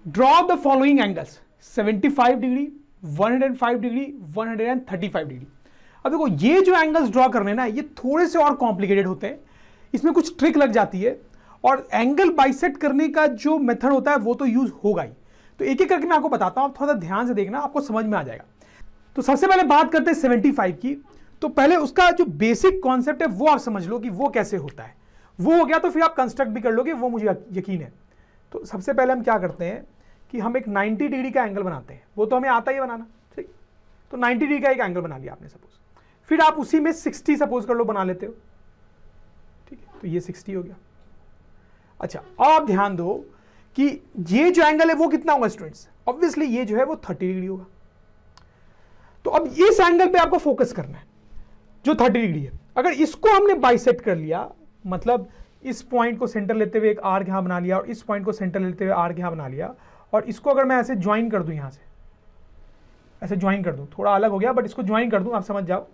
Draw the following angles 75 degree, 105 degree, 135 degree. अब देखो ये जो एंगल्स ड्रॉ करने ना ये थोड़े से और कॉम्प्लिकेटेड होते हैं, इसमें कुछ ट्रिक लग जाती है और एंगल बाइसेक्ट करने का जो मेथड होता है वो तो यूज होगा ही। तो एक एक करके मैं आपको बताता हूं, आप थोड़ा ध्यान से देखना, आपको समझ में आ जाएगा। तो सबसे पहले बात करते हैं 75 की। तो पहले उसका जो बेसिक कॉन्सेप्ट है वो आप समझ लो कि वो कैसे होता है। वो हो गया तो फिर आप कंस्ट्रक्ट भी कर लोगे, वो मुझे यकीन है। तो सबसे पहले हम क्या करते हैं कि हम एक 90 डिग्री का एंगल बनाते हैं, वो तो हमें आता ही बनाना, ठीक। तो 90 डिग्री का एक एंगल बना लिया आपने सपोज, फिर आप उसी में 60 सपोज कर लो बना लेते हो, ठीक है। तो ये 60 हो गया। अच्छा, अब आप ध्यान दो कि ये जो एंगल है वो कितना होगा स्टूडेंट्स, ऑब्वियसली ये जो है वो 30 डिग्री होगा। तो अब इस एंगल पे आपको फोकस करना है जो 30 डिग्री है। अगर इसको हमने बाइसेक्ट कर लिया, मतलब इस पॉइंट को सेंटर लेते हुए एक आर्क यहां बना लिया और इस पॉइंट को सेंटर लेते हुए आर्क यहां बना लिया, और इसको अगर मैं ऐसे ज्वाइन कर दूं, यहां से ऐसे ज्वाइन कर दूं, थोड़ा अलग हो गया बट इसको ज्वाइन कर दूं, आप समझ जाओ,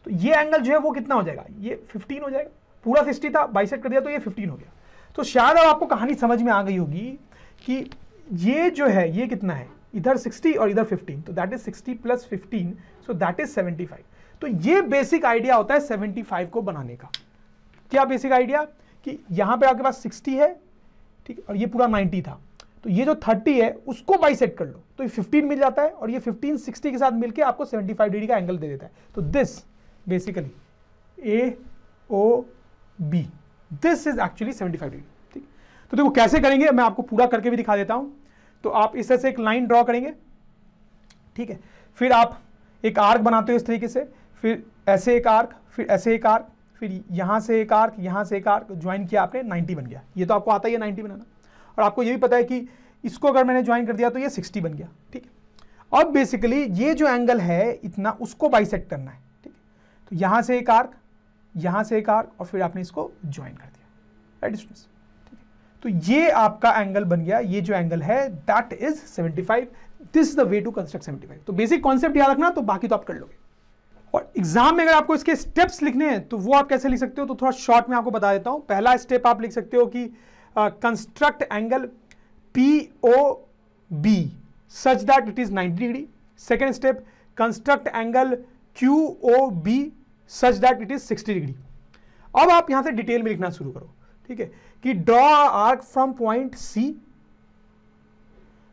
तो ये एंगल जो है वो कितना हो जाएगा, ये 15 हो जाएगा। पूरा 60 था, बाइसेक्ट कर दिया तो ये 15 हो गया। तो शायद अब आपको कहानी समझ में आ गई होगी कि ये जो है ये कितना है, इधर 60 और इधर 15, तो that is 60 plus 15, so that is 75। तो ये बेसिक आइडिया होता है 75 को बनाने का। क्या बेसिक आइडिया कि यहां पे आपके पास 60 है, ठीक, और ये पूरा 90 था, तो ये जो 30 है उसको बाइसेक्ट कर लो तो ये 15 मिल जाता है, और ये 15 60 के साथ मिलके आपको 75 डिग्री का एंगल दे देता है। तो this basically a o b, this is actually 75 degree, ठीक। तो देखो कैसे करेंगे, मैं आपको पूरा करके भी दिखा देता हूं। तो आप इस तरह से एक लाइन ड्रॉ करेंगे, ठीक है, फिर आप एक आर्क बनाते हो इस तरीके से, फिर ऐसे एक आर्क, फिर ऐसे एक आर्क, फिर यहां से एक आर्क, यहां से एक आर्क, ज्वाइन किया आपने, 90 बन गया। ये तो आपको आता ही है 90 बनाना, और आपको ये भी पता है कि इसको अगर मैंने ज्वाइन कर दिया तो ये 60 बन गया, ठीक है। अब बेसिकली ये जो एंगल है इतना, उसको बाइसेक्ट करना है, ठीक है। तो यहां से एक आर्क, यहां से एक आर्क, और फिर आपने इसको ज्वाइन कर दिया, राइट स्टूडेंट्स, ठीक है। तो ये आपका एंगल बन गया, ये जो एंगल है that is 75। This is the way to construct 75। तो बेसिक कॉन्सेप्ट याद रखना, तो बाकी तो आप कर लोगे। और एग्जाम में अगर आपको इसके स्टेप्स लिखने हैं तो वो आप कैसे लिख सकते हो, तो थोड़ा शॉर्ट में आपको बता देता हूं। पहला स्टेप आप लिख सकते हो कि construct angle POB such that it is 90 degree. Second step, construct angle QOB such that it is 60 degree. अब आप यहां से डिटेल में लिखना शुरू करो, ठीक है, कि draw arc from point C.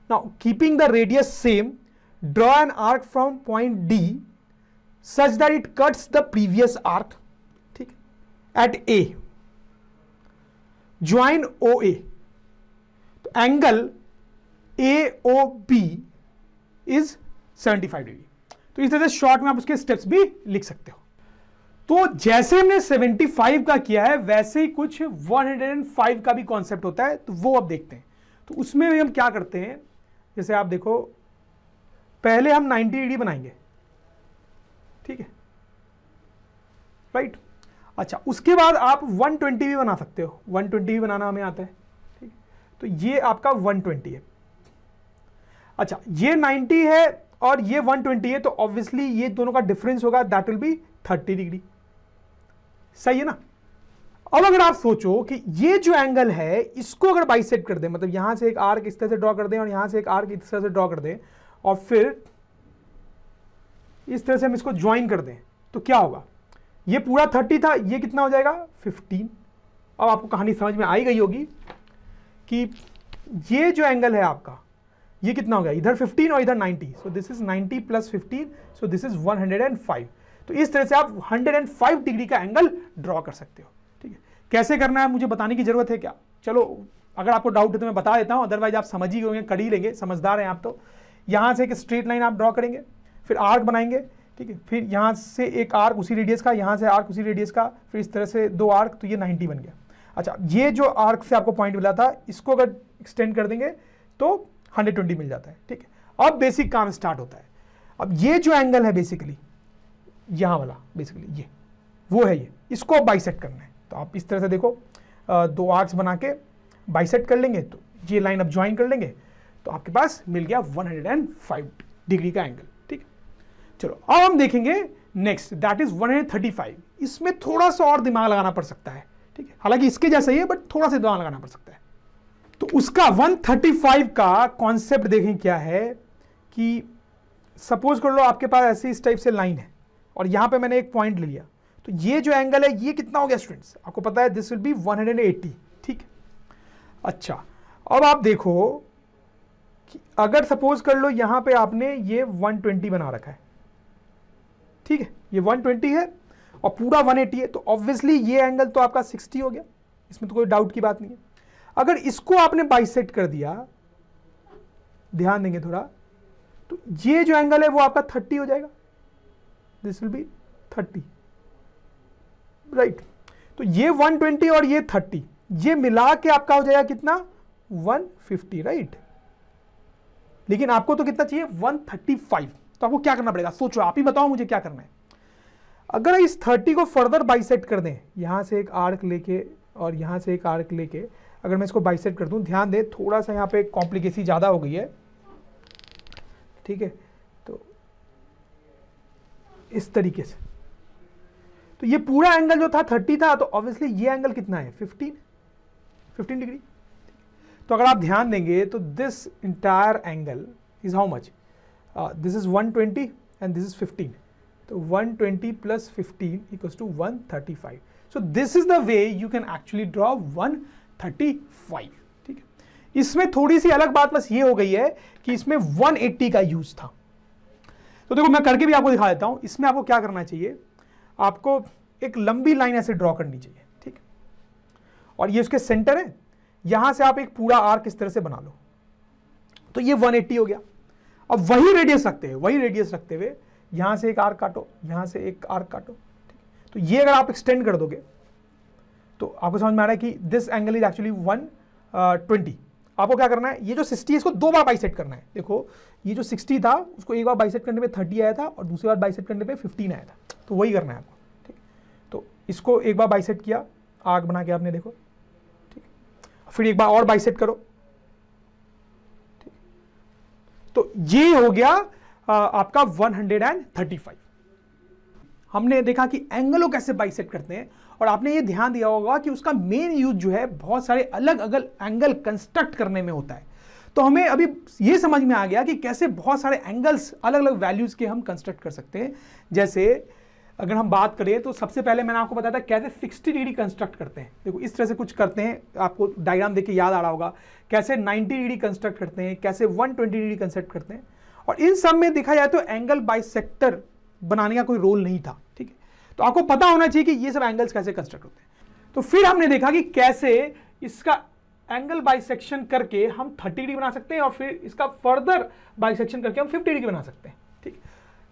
Now keeping the radius same, draw an arc from point D such that it cuts the previous arc, ठीक, at A. Join OA. Angle AOB is 75 degree. तो इस तरह से short में आप उसके steps भी लिख सकते हो। तो जैसे हमने 75 का किया है वैसे ही कुछ 105 का भी कॉन्सेप्ट होता है, तो वो अब देखते हैं। तो उसमें भी हम क्या करते हैं, जैसे आप देखो, पहले हम 90 डिग्री बनाएंगे, ठीक है, राइट। अच्छा, उसके बाद आप 120 भी बना सकते हो, 120 भी बनाना हमें आता है, तो ये आपका 120 है। अच्छा, ये 90 है और ये 120 है, तो ऑब्वियसली ये दोनों का डिफरेंस होगा, दैट विल बी 30 डिग्री, सही है ना। अब अगर आप सोचो कि ये जो एंगल है इसको अगर बाइसेक्ट कर दें, मतलब यहां से एक आर्क इस तरह से ड्रॉ कर दें और यहां से एक आर्क इस तरह से ड्रॉ कर दें, और फिर इस तरह से हम इसको ज्वाइन कर दें, तो क्या होगा, ये पूरा 30 था, ये कितना हो जाएगा 15। अब आपको कहानी समझ में आई गई होगी कि ये जो एंगल है आपका ये कितना हो गया, इधर 15 और इधर 90, सो this is 90 plus 15, so this is 105। तो इस तरह से आप 105 डिग्री का एंगल ड्रॉ कर सकते हो, ठीक है। कैसे करना है मुझे बताने की जरूरत है क्या, चलो अगर आपको डाउट है तो मैं बता देता हूं, अदरवाइज आप समझ ही होंगे, कर ही लेंगे, समझदार हैं आप। तो यहां से एक स्ट्रेट लाइन आप ड्रॉ करेंगे, फिर आर्क बनाएंगे, ठीक है, फिर यहां से एक आर्क उसी रेडियस का, यहां से आर्क उसी रेडियस का, फिर इस तरह से 2 आर्क, तो ये 90 बन गया। अच्छा, ये जो आर्क से आपको पॉइंट मिला था इसको अगर एक्सटेंड कर देंगे तो 120 मिल जाता है, ठीक है। अब बेसिक काम स्टार्ट होता है। अब ये जो एंगल है बेसिकली यहां वाला, बेसिकली ये वो है, ये इसको बाइसेक्ट करना है। तो आप इस तरह से देखो, 2 आर्क्स बना के बाइसेक्ट कर लेंगे, तो ये लाइन अब ज्वाइन कर लेंगे, तो आपके पास मिल गया 105 डिग्री का एंगल, ठीक। चलो अब हम देखेंगे नेक्स्ट, दैट इज 135। इसमें थोड़ा सा और दिमाग लगाना पड़ सकता है, ठीक है, हालांकि इसके जैसा ही है बट थोड़ा सा दिमाग लगाना पड़ सकता है। तो उसका 135 का कॉन्सेप्ट देखें क्या है कि सपोज कर लो आपके पास ऐसे इस टाइप से लाइन है और यहां पे मैंने एक पॉइंट ले लिया, तो ये जो एंगल है ये कितना हो गया स्टूडेंट्स, आपको पता है दिस विल बी 180, ठीक है। अच्छा अब आप देखो कि अगर सपोज कर लो यहां पे आपने ये 120 बना रखा है, ठीक है, ये 120 है और पूरा 180 है, तो ऑब्वियसली ये एंगल तो आपका 60 हो गया, इसमें तो कोई डाउट की बात नहीं है। अगर इसको आपने बाइसेक्ट कर दिया, ध्यान देंगे थोड़ा, तो ये जो एंगल है वो आपका 30 हो जाएगा, दिस विल बी 30, राइट। तो ये 120 और ये 30 ये मिला के आपका हो जाएगा कितना, 150, राइट। लेकिन आपको तो कितना चाहिए, 135। तो आपको क्या करना पड़ेगा, सोचो, आप ही बताओ मुझे क्या करना है। अगर इस 30 को फर्दर बाइसेक्ट कर दें, यहां से एक आर्क लेके और यहां से एक आर्क लेके, अगर मैं इसको बाइसेक्ट कर दूं, ध्यान दें थोड़ा सा यहां पे कॉम्प्लिकेसी ज्यादा हो गई है, ठीक है। तो इस तरीके से, तो ये पूरा एंगल जो था 30 था, तो ऑब्वियसली ये एंगल कितना है, 15 डिग्री। तो अगर आप ध्यान देंगे तो this entire angle is how much, this is 120 and this is 15, तो 120 plus 15 equals to 135। So this is the way you can actually draw 135, ठीक है। इसमें थोड़ी सी अलग बात बस ये हो गई है कि इसमें 180 का यूज था। तो देखो मैं करके भी आपको दिखा देता हूं। इसमें आपको क्या करना चाहिए, आपको एक लंबी लाइन ऐसे ड्रॉ करनी चाहिए, ठीक, और ये उसके सेंटर है, यहां से आप एक पूरा आर्क इस तरह से बना लो, तो ये 180 हो गया। अब वही रेडियस रखते हुए यहां से एक आर्क काटो, यहां से एक आर्क काटो, ठीक। तो ये अगर आप एक्सटेंड कर दोगे तो आपको समझ में आ रहा है कि दिस एंगल इज एक्चुअली 120। आपको क्या करना है, ये जो 60 है इसको दो बार बाइसेक्ट करना है। देखो ये जो 60 था उसको एक बार बाइसेक्ट करने पे 30 आया था और दूसरी बार बाइसेक्ट करने पे 15 आया था, तो वही करना है आपको, ठीक। तो इसको एक बार बाइसेक्ट किया, आर्क बना के आपने, देखो, ठीक, फिर एक बार और बाइसेक्ट करो, ठीक। तो ये हो गया आपका 135। हमने देखा कि एंगलों कैसे बाइसेक्ट करते हैं, और आपने ये ध्यान दिया होगा कि उसका मेन यूज जो है बहुत सारे अलग अलग एंगल कंस्ट्रक्ट करने में होता है। तो हमें अभी ये समझ में आ गया कि कैसे बहुत सारे एंगल्स अलग अलग वैल्यूज के हम कंस्ट्रक्ट कर सकते हैं। जैसे अगर हम बात करें तो सबसे पहले मैंने आपको बताया था कैसे 60 डिग्री कंस्ट्रक्ट करते हैं। देखो इस तरह से कुछ करते हैं, आपको डायग्राम देख के याद आ रहा होगा। कैसे 90 डिग्री कंस्ट्रक्ट करते हैं, कैसे 120 डिग्री कंस्ट्रक्ट करते हैं, और इन सब में देखा जाए तो एंगल बाइसेक्टर बनाने का कोई रोल नहीं था, ठीक है। तो आपको पता होना चाहिए कि ये सब एंगल्स कैसे कंस्ट्रक्ट होते हैं। तो फिर हमने देखा कि कैसे इसका एंगल बाइसेक्शन करके हम 30 डिग्री बना सकते हैं और फिर इसका फर्दर बाइसेक्शन करके हम 50 डिग्री बना सकते हैं, ठीक।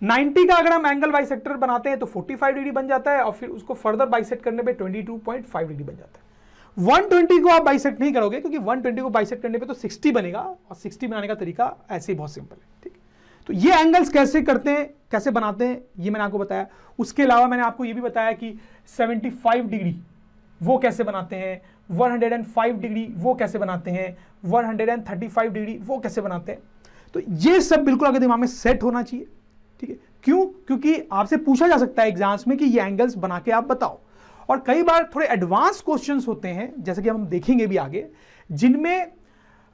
90 का अगर हम एंगल बाइसेक्टर बनाते हैं तो 45 डिग्री बन जाता है और फिर उसको फर्दर बाइसेक्ट करने पे 22.5 डिग्री बन जाता है। 120 को आप बाइसेक्ट नहीं करोगे क्योंकि 120 को बाइसेक्ट करने पे तो 60 बनेगा, और 60 बनाने का तरीका ऐसे ही बहुत सिंपल है, ठीक। तो ये एंगल्स कैसे करते हैं, कैसे बनाते हैं, ये मैंने आपको बताया। उसके अलावा मैंने आपको ये भी बताया कि 75 डिग्री वो कैसे बनाते हैं, 105 डिग्री वो कैसे बनाते हैं, 135 डिग्री वो कैसे बनाते हैं। तो ये सब बिल्कुल आपके दिमाग में सेट होना चाहिए, ठीक है। क्यों? क्योंकि आपसे पूछा जा सकता है एग्जाम्स में कि ये एंगल्स बना के आप बताओ। और कई बार थोड़े एडवांस क्वेश्चंस होते हैं, जैसे कि हम देखेंगे भी आगे, जिनमें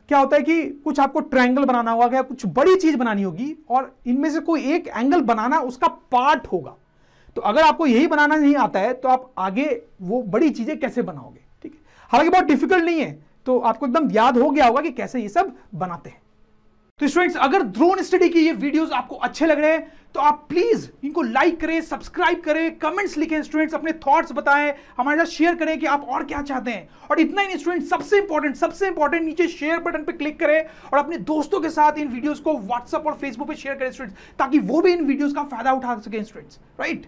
क्या होता है कि कुछ आपको ट्रायंगल बनाना होगा या कुछ बड़ी चीज बनानी होगी और इनमें से कोई एक एंगल बनाना उसका पार्ट होगा। तो अगर आपको यही बनाना नहीं आता है तो आप आगे वो बड़ी चीजें कैसे बनाओगे, ठीक है। हालांकि बहुत डिफिकल्ट नहीं है, तो आपको एकदम याद हो गया होगा कि कैसे ये सब बनाते हैं। तो स्टूडेंट्स, अगर ड्रोन स्टडी के ये वीडियोस आपको अच्छे लग रहे हैं तो आप प्लीज इनको लाइक करें, सब्सक्राइब करें, कमेंट्स लिखें स्टूडेंट्स, अपने थॉट्स बताएं, हमारे साथ शेयर करें कि आप और क्या चाहते हैं। और इतना ही नहीं स्टूडेंट्स, सबसे इंपॉर्टेंट नीचे शेयर बटन पे क्लिक करें और अपने दोस्तों के साथ इन वीडियोस को व्हाट्सएप और फेसबुक पे शेयर करें स्टूडेंट्स, ताकि वो भी इन वीडियोस का फायदा उठा सकें स्टूडेंट्स, राइट।